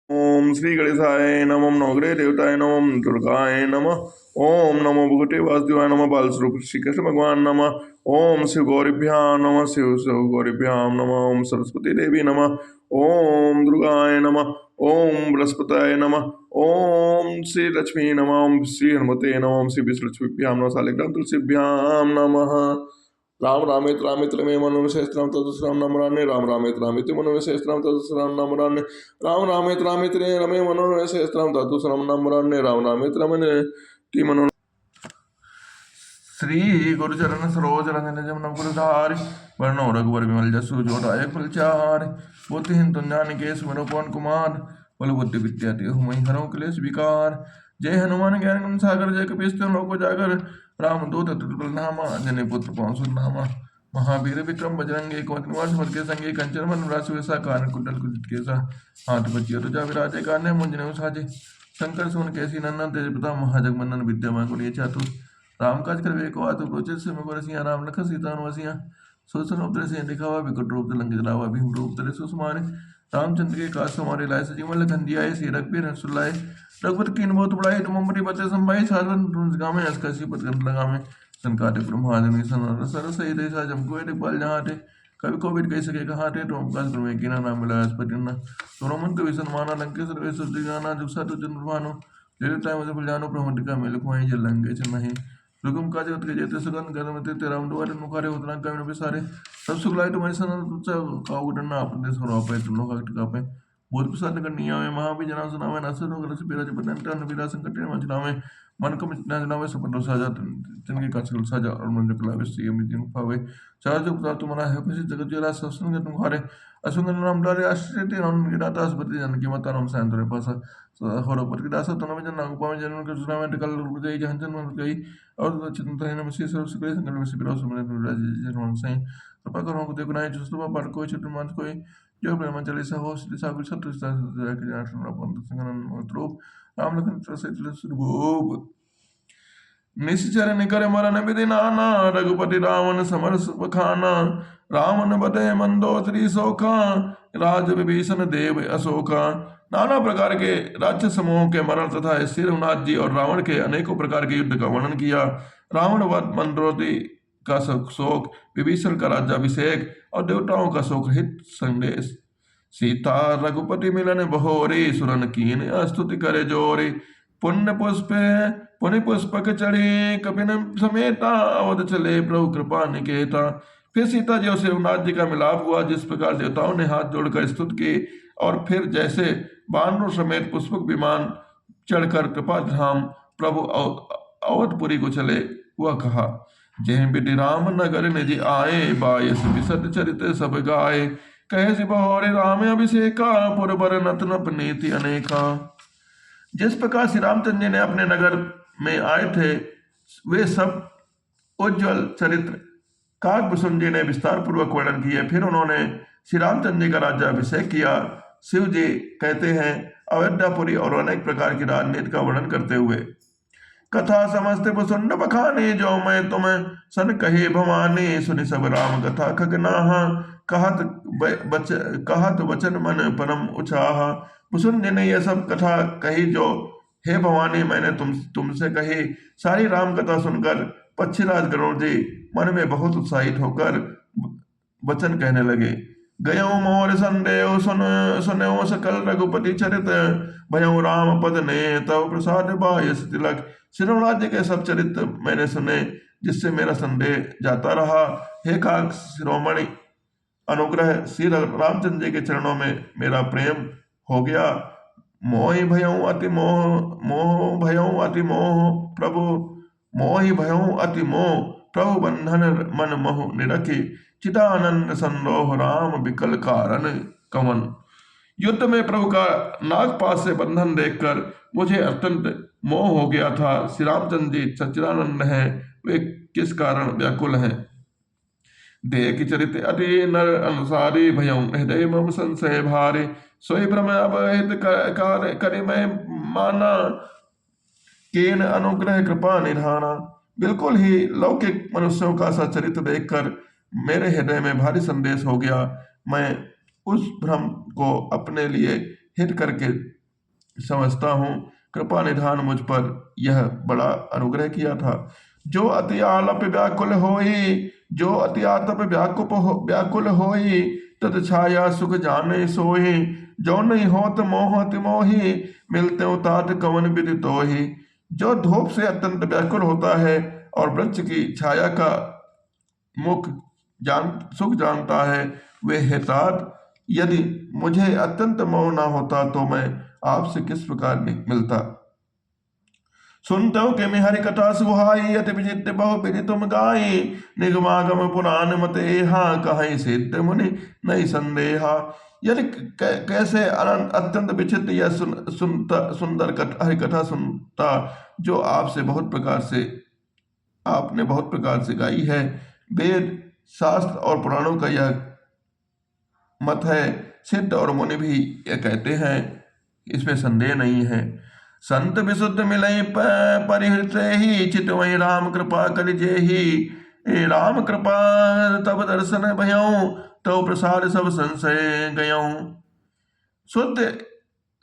ओम श्री गणेशाय नमः नवग्रह देवताय नमः दुर्गाय नमः। ओम नमो भगवते वासुदेवाय नमः बाल स्वरूप श्री कृष्ण भगवान नमः। ओम शिव गौरीभ्याम नमः शिव शिव गौरीभ्याम नमः। ओम सरस्वती देवी नमः। ओम दुर्गाय नमः। ओम बृहस्पताय नमः। ओम श्री लक्ष्मी नमः। ओम श्री हनुमते नमः। ओम श्री विष्णुभ्याम नमः शालिग्राम तुलसीभ्याम नमः। राम रामेत रामेत रमे मनोरमे सहस्त्रनाम तत्तुल्यं नाममुरारे। राम रामेत रामेति मनोरमे सहस्त्रनाम तत्तुल्यं नाममुरारे। राम रामेत रामेत रमे मनोरमे सहस्त्रनाम तत्तुल्यं नाममुरारे। राम रामेत रमेति मनोरमे। श्री गुरुचरण सरोज रंजन जमन गुरुधारि। वर्णो रघुवर विमल जसु जोदायक फलचारि। बुद्धिहीन तुम जानिके सुमिरौ पवन कुमार। बल बुद्धि विद्या देहु महि हरौ क्लेश विकार। जय हनुमान ज्ञान गुण सागर जय कपीस तिहुँ लोक उजागर। रामदूत अतुलित नामा अंजनी पुत्र पवन सुत नामा। महावीर विक्रम बजरंगी कुमति निवार सुमति के संगी कंचन बरन रासु वेसा कानन कुंडल कुंजित केसा। हाथ बजियो तुझा विराजे कान्हे मुंजने साजे। शंकर सुमन केसी नंदन तेज प्रताप महाजगवंदन विद्यामय गुणी चातुर। राम काज करवे को आतुर प्रोचित सिमरु को रसिया। राम लखन सीता वसिया। सोसन उपद्र से दिखावा विकट रूप लंकित लावा। भीम रूप धरे सुसुमारे। रामचंद्र के काज हमारे लाए सजीवन लखन दियाए। सी रघुबीर हर्ष सुलाए। रघुपति कीन बहुत बड़ाई तुम बते संभाई। साधन गामे अस कसी पद गंध लगामे। संकाटे ब्रह्मादि सन सर सही देशा जमको दिखपाल जहाँ थे। कवि को कह सके कहाँ थे। तो काज क्रमे की नाम मिला अस्पति न। दोनों मन को विसन माना लंकेश्वर वे सुरति जाना। जुगसा तो जन्म भानु। जय मुझे फुलजानो प्रमंडिका मेल खुआई जल लंके नहीं। रुकुम काज गत के जेते सुगंध गरम ते राम दुआरे मुखारे उतरा कवि न बिसारे। सब सुख लाए तुम्हारी सन तुझ काऊ डरना अपने सरो पे तुम लोग हट कापे। बहुत प्रसाद करनिया में महाभिजना सुनावे नसर होकर से बिराज बदन टन विरा संकट में मचनावे। मन को मिटना जनावे सुपंडो साजा तिनके काछल साजा और मन जकला विश्व यमि दिन पावे। चार जो प्रताप तुम्हारा है खुशी जगत जरा सब सुन तुम हारे। असुंदर नाम डाले आश्रित राम की दाता असपति जन की माता राम सैन तुरे पासा। होरो पर की दासा तन में जन नाग पावे जन के सुना में कल गई जहन मन गई। और तो चिंता है नमसी सर्व सुख संकल में से बिरो सुमन राज जन सही। कृपा करो को देखो नहीं जुस्तवा पर कोई छुट मान कोई। जो ब्रह्म चालीसा हो श्री सागर सत्य संगन राम लखन सुरभूप। निश्चर निकर मरन विधि नाना। रघुपति रावण समर बखाना। रावण बधे मंदोदरी शोका। राज विभीषण देव अशोका। नाना प्रकार के राक्षस समूहों के मरण तथा श्री रघुनाथ जी और रावण के अनेकों प्रकार के युद्ध का वर्णन किया। रावण वध मंदोदरी का शोक, विभीषण का राज्याभिषेक और देवताओं का शोक हित संदेश। सीता रघुपति मिलन बहोरी। सुरन कीन स्तुति करे जोरी। पुण्य पुष्पक चढ़े कपिन समेता। अवध चले प्रभु कृपा निकेता। फिर सीता जी और श्री रघुनाथ जी का मिलाप हुआ। जिस प्रकार देवताओं ने हाथ जोड़कर स्तुति की और फिर जैसे बानरों समेत पुष्पक विमान चढ़कर कृपा धाम प्रभु अवधपुरी को चले हुआ कहा। जय विधि राम नगर निज आए। बायस विशद चरित सब गाए। कहे सिबहोरे राम अभिषेका। पुरबर नतन नीति अनेका। जिस प्रकार श्री रामचंद्र जी ने अपने नगर में आए थे वे सब उज्जवल चरित्र काकभूषण जी ने विस्तार पूर्वक वर्णन किए। फिर उन्होंने श्री रामचंद्र जी का राज्याभिषेक किया। शिव जी कहते हैं अयोध्यापुरी और अनेक प्रकार की राजनीति का वर्णन करते हुए। कथा समस्त सुंड बखाने। जो मैं तुम सन कहे भवानी। सुनि सब राम कथा खगनाहा। कहत वचन मन परम उछाह। कुसुम जी ने यह सब कथा कही जो हे भवानी मैंने तुमसे कही। सारी राम कथा सुनकर पक्षीराज गरुड़ जी मन में बहुत उत्साहित होकर वचन कहने लगे। गयो मोर संदेव सुनो सकल रघुपति चरित। भयउ राम पद ने तव प्रसाद बायस तिलक। श्री रघुनाथ जी के सब चरित्र मैंने सुने जिससे मेरा संदेह जाता रहा। हे काक शिरोमणि अनुग्रह श्री रामचंद्र जी के चरणों में मेरा प्रेम हो गया। मोहि भयउ अति मोह प्रभु। मोहि भयउ अति मोह प्रभु बंधन मन मोह निरखी। चिदानंद संदोह राम विकल कारण कमन। युद्ध में प्रभु का नागपाश से बंधन देखकर मुझे अत्यंत मोह हो गया था। श्री रामचंद्र जी सच्चिदानंद हैं, वे किस कारण व्याकुल हैं। देख चरित अति नर अनुसारी। भयउ हृदय मम संशय भारी। सोई भ्रम अवहित करि मैं माना। केन अनुग्रह कृपा निधाना। बिल्कुल ही लौकिक मनुष्यों का सा चरित्र देखकर मेरे हृदय में भारी संदेश हो गया। मैं उस भ्रम को अपने लिए हित करके समझता हूँ। कृपा निधान मुझ पर यह बड़ा अनुग्रह किया था। जो अति आलप व्याकुल होई, जो अति आतप व्याकुल होई, तत छाया सुख जाने सोई। जो नहीं होत मोह अति मोही, मिलते उतात कवन विधि तोहि। जो धूप से अत्यंत व्याकुल होता है और वृक्ष की छाया का मुख सुख जानता है, वे हे तात, यदि मुझे अत्यंत मोह ना होता तो मैं आपसे किस प्रकार मिलता। सुनते हो कि मैं हरि कथा सुहाई, अति विचित्र बहु विधि तुम गाई। निगमागम पुराण मत एहा, कहीं सिद्ध मुनि नहीं संदेहा। यदि कैसे अनंत अत्यंत विचित्र यह सुंदर हरि कथा सुनता, जो आपने बहुत प्रकार से गाई है। वेद शास्त्र और पुराणों का यह मत है, सिद्ध और मुनि भी यह कहते हैं, इसमें संदेह नहीं है। संत विशुद्ध मिलई परिहृत ही, चितवई राम कृपा कर जेहि। राम कृपा तब दर्शन भयऊ, तो प्रसाद सब संशय गयऊ। शुद्ध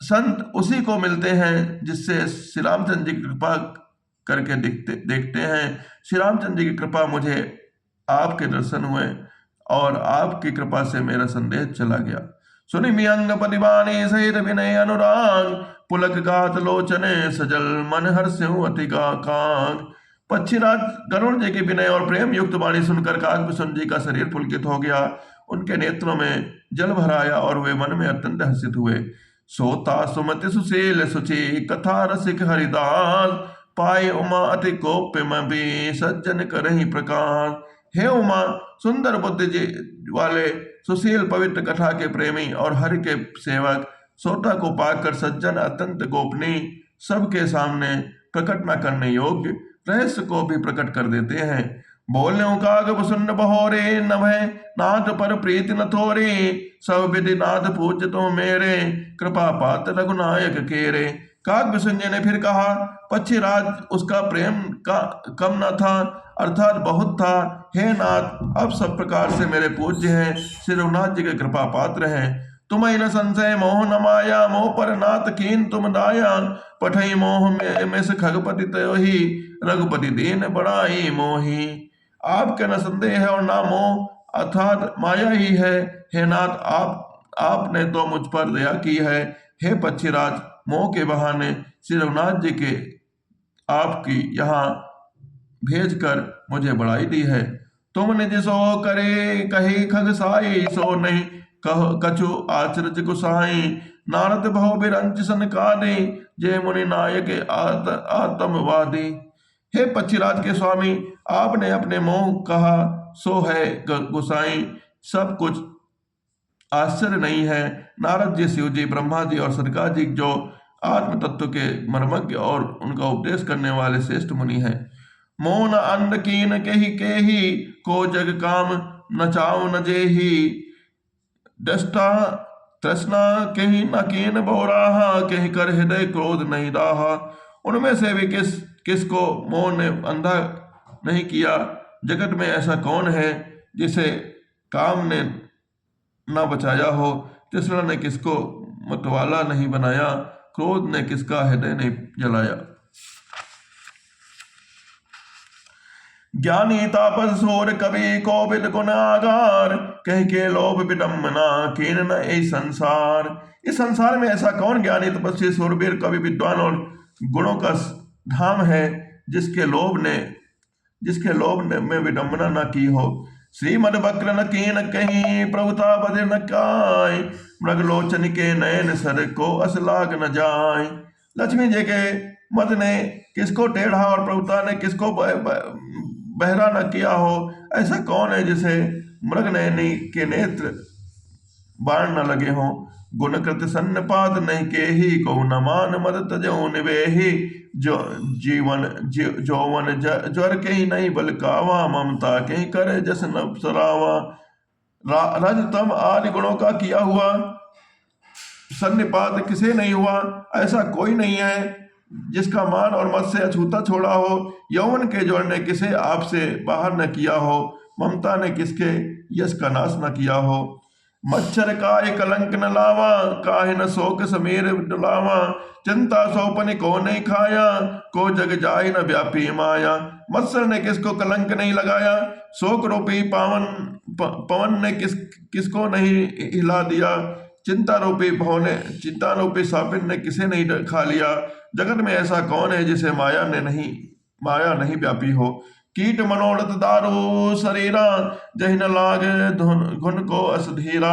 संत उसी को मिलते हैं जिससे श्री रामचंद्र जी की कृपा करके देखते हैं। श्री रामचंद्र जी की कृपा मुझे आपके दर्शन हुए और आपकी कृपा से मेरा संदेह चला गया। सुनि मियंग परिवाणी सहित विनय अनुराग, पुलक गात लोचने सजल मन हर्षऊ अति कांग। पक्षीराज गरुड़ जी की विनय और प्रेम युक्त वाणी सुनकर काकभूषण जी का शरीर पुलकित हो गया। उनके नेत्रों में जल भर आया और वे मन में अत्यंत हर्षित हुए। सोता सुमति सुशील सुचि कथा रसिक हरिदास, पाए उमा अति कोप्य में सज्जन करहि प्रकार। हे उमा, सुंदर बुद्धि जी वाले सुशील पवित्र कथा के प्रेमी और हरि के सेवक, सोता को पाकर सज्जन अत्यंत गोपनीय, सबके सामने प्रकट न करने योग्य रहस्य को भी प्रकट कर देते हैं। बोले काग सुन बहोरे, नभय नाथ पर प्रीति न थोरे। सब विधि नाथ पूज्य तो मेरे, कृपा पात्र रघुनायक केरे। काकभूषण जी ने फिर कहा, पक्षीराज उसका प्रेम का कम न था, अर्थात बहुत था। हे नाथ, अब सब प्रकार से मेरे पूज्य हैं, श्री रघुनाथ जी के कृपा पात्र हैं। तुम्हें न संशय मोह न माया, मोह पर नाथ कीन तुम दाया। पठई मोह में से खगपति तयोहि, रघुपति दीन बड़ाई मोही। आपके न संदेह है और ना मोह, अर्थात माया ही है। हे नाथ, आपने तो मुझ पर दया की है। हे पक्षीराज, मोह के बहाने श्री रघुनाथ जी के आपकी यहाँ भेजकर मुझे बढ़ाई दी है। तुम निज सो करे कही खगसाई, सो नहीं कह कछु आचरज गुसाई। नारद भव बिरंच सनकादि, जय मुनि नायक आत्मवादी। हे पक्षीराज के स्वामी, आपने अपने मोह कहा सो है गुसाई, सब कुछ आश्चर्य नहीं है। नारद जी, शिव जी, ब्रह्मा जी और सनका जी जो आत्म तत्व के मर्मज्ञ और उनका उपदेश करने वाले श्रेष्ठ मुनि हैं। मौन अन्न कीन केही को जग काम, न चाव न जेही। दृष्टा तृष्णा कहीं न कीन बोराहा, कहीं कर हृदय क्रोध नहीं दाहा। उनमें से भी किसको मोह ने अंधा नहीं किया। जगत में ऐसा कौन है जिसे काम ने न बचाया हो। तृष्णा ने किसको मतवाला नहीं बनाया, क्रोध ने किसका हृदय नहीं जलाया। ज्ञानी तापस सोर कवि कोविद गुनागार, कह के लोभ विडम्बना कीन न ए संसार। इस संसार में ऐसा कौन ज्ञानी तपस्वी सूरवीर कवि विद्वान और गुणों का धाम है जिसके लोभ ने में विडम्बना न की हो। श्रीमद वक्र न कीन कहीं, प्रभुता बधे न काय। मृगलोचन के नयन सर को असलाग न जाय। लक्ष्मी जी के मद ने किसको टेढ़ा और प्रभुता ने किसको बहरा न किया हो। ऐसा कौन है जिसे मृग नयनी के नेत्र बाण न लगे हों। गुणकृत सन्नपात नहीं के ही, को न मान मद तजो निवेही। जो जौवन ज्वर के ही नहीं बलकावा, ममता के ही करे जस न सरावा। रज तम आदि गुणों का किया हुआ सन्निपात किसे नहीं हुआ। ऐसा कोई नहीं है जिसका मान और मत से अछूता छोड़ा हो। यौवन के ज्वर ने किसे आपसे बाहर न किया हो। ममता ने किसके यश का नाश न किया हो। मच्छर काय कलंक न लावा, काहे न शोक समीर डुलावा। चिंता सौपन को नहीं खाया, को जग जाए न व्यापी माया। मत्सर ने किसको कलंक नहीं लगाया, शोक रूपी पवन ने किसको नहीं हिला दिया। चिंता रूपी सापिन ने किसे नहीं खा लिया। जगत में ऐसा कौन है जिसे माया नहीं व्यापी हो। कीट मनोरथ दारू शरीरा, जहि न लागे घुन को असधीरा।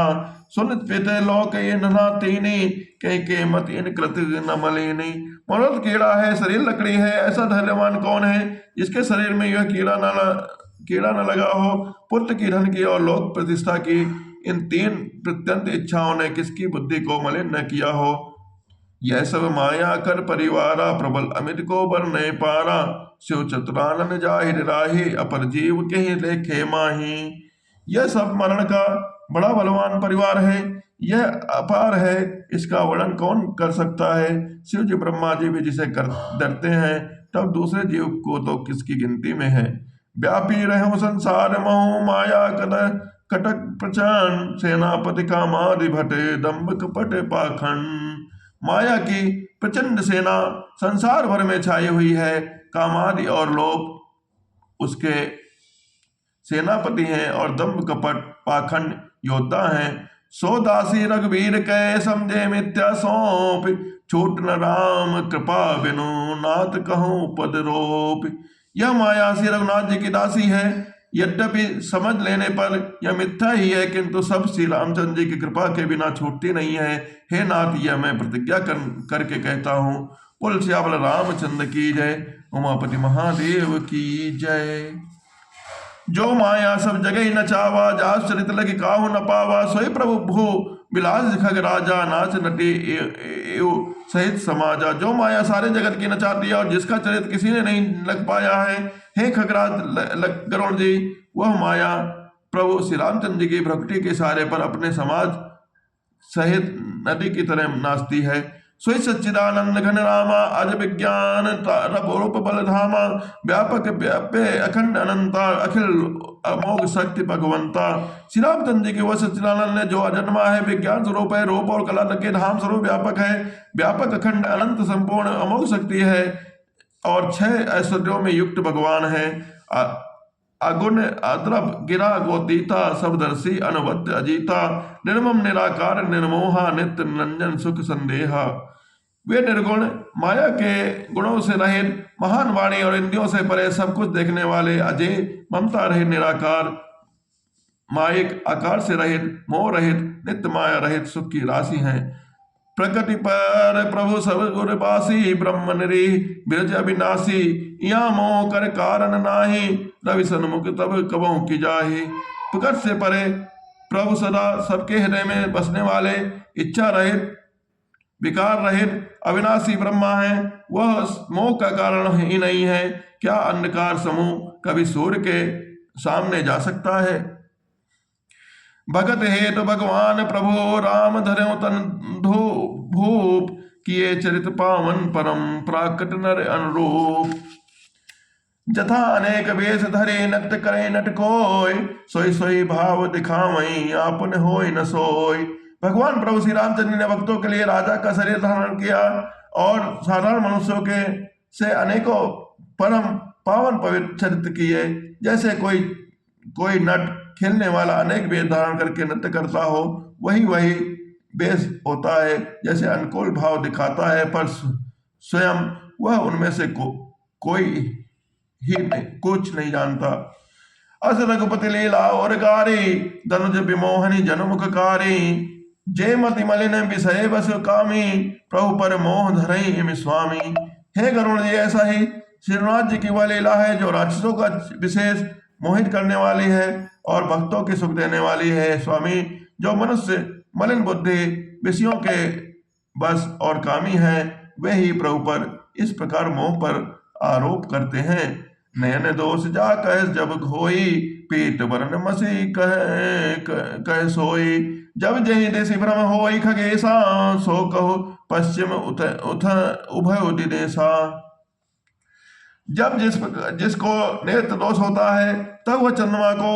सुनित पिते लोक इन नातीनी, के मत इन कृत न मलिनी। मनोरथ कीड़ा है, शरीर लकड़ी है, ऐसा धैर्यवान कौन है जिसके शरीर में यह कीड़ा न लगा हो। पुत्र की, धन की और लोक प्रतिष्ठा की, इन 3 प्रत्यंत इच्छाओं ने किसकी बुद्धि को मलिन न किया हो। यह सब माया कर परिवारा, प्रबल अमित को बर नहीं पारा। शिव चतुरानन जाहिर राही, अपर जीव के ही लेखे माही। यह सब मरण का बड़ा बलवान परिवार है, यह अपार है, इसका वर्णन कौन कर सकता है। शिव जी ब्रह्मा जी भी जिसे डरते हैं, तब दूसरे जीव को तो किसकी गिनती में है। व्यापी रहो संसार मोह, माया कटक प्रचंड। सेनापति कामादि भटे, दम्भ कपट पाखंड। माया की प्रचंड सेना संसार भर में छाई हुई है। कामादि और लोग उसके सेनापति हैं और दम्भ कपट पाखंड योद्धा हैं। सो दासी रघुवीर कै, समझे मिथ्या सौंप। छूट न राम कृपा बिनु, नाथ कहूँ पद रोप। यह माया श्री रघुनाथ जी की दासी है, यद्यपि समझ लेने पर यह मिथ्या ही है, किंतु सब श्री रामचंद्र जी की कृपा के बिना छूटती नहीं है। हे नाथ, यह मैं प्रतिज्ञा करके कहता हूँ। बोल श्यामल रामचंद्र की जय, उमापति महादेव की जय। जो माया सब जगह ही नचावा, जास चरित लगी काहू न पावा। सोई प्रभु भू बिलास खग राजा, नाच नटी सहित समाजा। जो माया सारे जगत की नचाती है और जिसका चरित किसी ने नहीं लग पाया है। हे खगराज गरुण जी, वह माया प्रभु श्री रामचंद्र जी की भक्ति के सहारे पर अपने समाज सहित नदी की तरह नाचती है। सोई सच्चिदानंद घन रामा, अज विज्ञान रूप बल धामा। व्यापक व्याप्य अखंड अनंता, अखिल अमोघ शक्ति भगवंता। श्री रामचंद्र जी की वह सच्चिदानंद है जो अजन्मा है, विज्ञान स्वरूप है, रूप और कला के धाम स्वरूप व्यापक है। व्यापक अखंड अनंत संपूर्ण अमोघ शक्ति है और 6 ऐश्वर्यों में युक्त भगवान है। अगुण अद्रव गिरा गोतीता, सबदर्शी अनवद्य अजीता। निर्मम निराकार निर्मोहा, नित्य निरंजन सुख संदेहा। वे निर्गुण माया के गुणों से रहित, महान वाणी और इंद्रियों से परे, सब कुछ देखने वाले, अजय ममता रहित, निराकार, मायिक आकार से रहित, मोह रहित, नित्य माया रहित सुख की राशि हैं। प्रकृति पर प्रभु सब गुरबासी, ब्रह्म निरी बिरज अविनाशी। या मोह कर कारण नाही, रवि सन्मुख तब कबों की जाही। प्रकृति से परे प्रभु सदा सबके हृदय में बसने वाले, इच्छा रहित, विकार रहित, अविनाशी ब्रह्मा है। वह मोह का कारण ही नहीं है। क्या अंधकार समूह कभी सूर्य के सामने जा सकता है। भगत हेतु भगवान प्रभु, राम धर्यो तन भूप। किए चरित पावन परम, प्राकट नर अनुरूप। जथा अनेक वेश धरे, नट करे नट कोय। सोई सोई भाव दिखावई, आपन होय न सोय। भगवान प्रभु श्री रामचंद्र ने भक्तों के लिए राजा का शरीर धारण किया और साधारण मनुष्यों के से अनेकों परम पावन पवित्र चरित्र किए। जैसे कोई नट खेलने वाला अनेक वेश धारण करके नृत्य करता हो, वही वेश होता है। जैसे अनुकूल भाव दिखाता है, पर स्वयं वह उनमें से कोई ही कुछ नहीं जानता। अस रघुपति लीला और गारी, धनुज विमोहनी जनुमुखकारी। जय मति मलिन विषय बस कामी, प्रभु पर मोह धरई इम स्वामी। हे गरुण जी, ऐसा ही श्रीनाथ जी की वह लीला है जो राक्षसों का विशेष मोहित करने वाली है और भक्तों की सुख देने वाली है। स्वामी, जो मनुष्य मलिन बुद्धि विषयों के बस और कामी है, वे ही प्रभु पर इस प्रकार मोह पर आरोप करते हैं। नयन दोष जा कह जब होई, पीत वर्ण मसी कह सोई। जब जही देसी भ्रम होई खगेशा, सो कहो पश्चिम उठ उभय दिनेशा। जब जिसको नेत्र दोष होता है, तब वह चंद्रमा को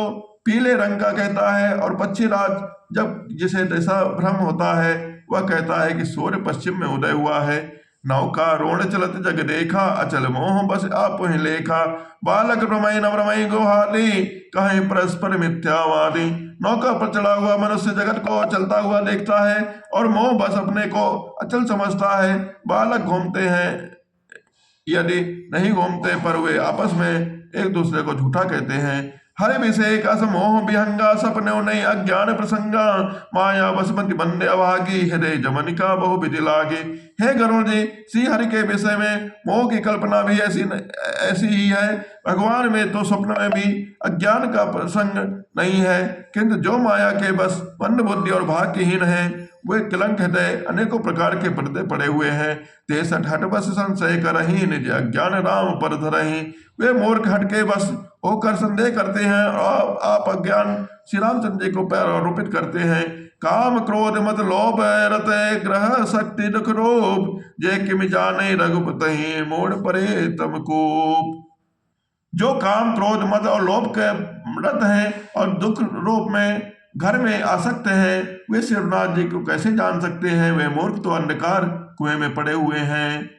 पीले रंग का कहता है, और पक्षीराज जब जिसे दिशा भ्रम होता है वह कहता है कि सूर्य पश्चिम में उदय हुआ है। नौका रोण चलत जग देखा, अचल मोह बस आप ही लेखा। बालक रमई न रमई गुहाली, कहीं परस्पर मिथ्यावादी। नौका पर चढ़ा हुआ मनुष्य जगत को चलता हुआ देखता है और मोह बस अपने को अचल समझता है। बालक घूमते हैं यदि नहीं घूमते, पर वे आपस में एक दूसरे को झूठा कहते हैं। हरे विषय का समोह विहंगा, सपने नहीं अज्ञान प्रसंगा। माया बसमति बंदे अभागी, हृदय जमन का बहु विधि लागे। हे गरुड़ जी, श्री हरि के विषय में मोह की कल्पना भी ऐसी ही है। भगवान में तो स्वप्न में भी अज्ञान का प्रसंग नहीं है, किंतु जो माया के बस मंद बुद्धि और भाग्यहीन है वे कलंक हृदय अनेकों प्रकार के पर्दे पड़े हुए हैं। तेसठ हट बस संशय करही, निज अज्ञान राम पर धरही। वे मूर्ख हट के बस होकर संदेह करते हैं और आप अज्ञान श्री रामचंद्र जी को आरोपित करते हैं। काम क्रोध मत लोभ रत ग्रह शक्ति दुख रोग, जय किम जाने रघुपति मोड़ परे तम कोप। जो काम क्रोध मद और लोभ के रत हैं और दुख रूप में घर में आसक्त हैं, वे शिवनाथ जी को कैसे जान सकते हैं? वे मूर्ख तो अंधकार कुएं में पड़े हुए हैं।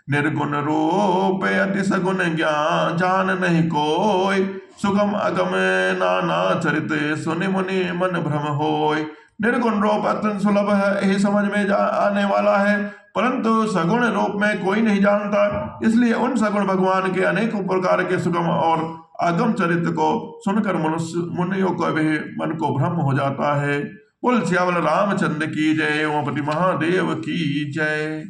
निर्गुण रूप अति सगुण ज्ञान, जान नहीं कोई। सुगम अगम नाना चरित, सुनि मुनि मन भ्रम होय। निर्गुण रूप अत्यंत सुलभ है, यही समझ में आने वाला है, परंतु सगुण रूप में कोई नहीं जानता। इसलिए उन सगुण भगवान के अनेकों प्रकार के सुगम और आगम चरित्र को सुनकर मनुष्य मुनियों को भी मन को भ्रम हो जाता है। बोल श्यामल रामचंद्र की जय, उमापति महादेव की जय।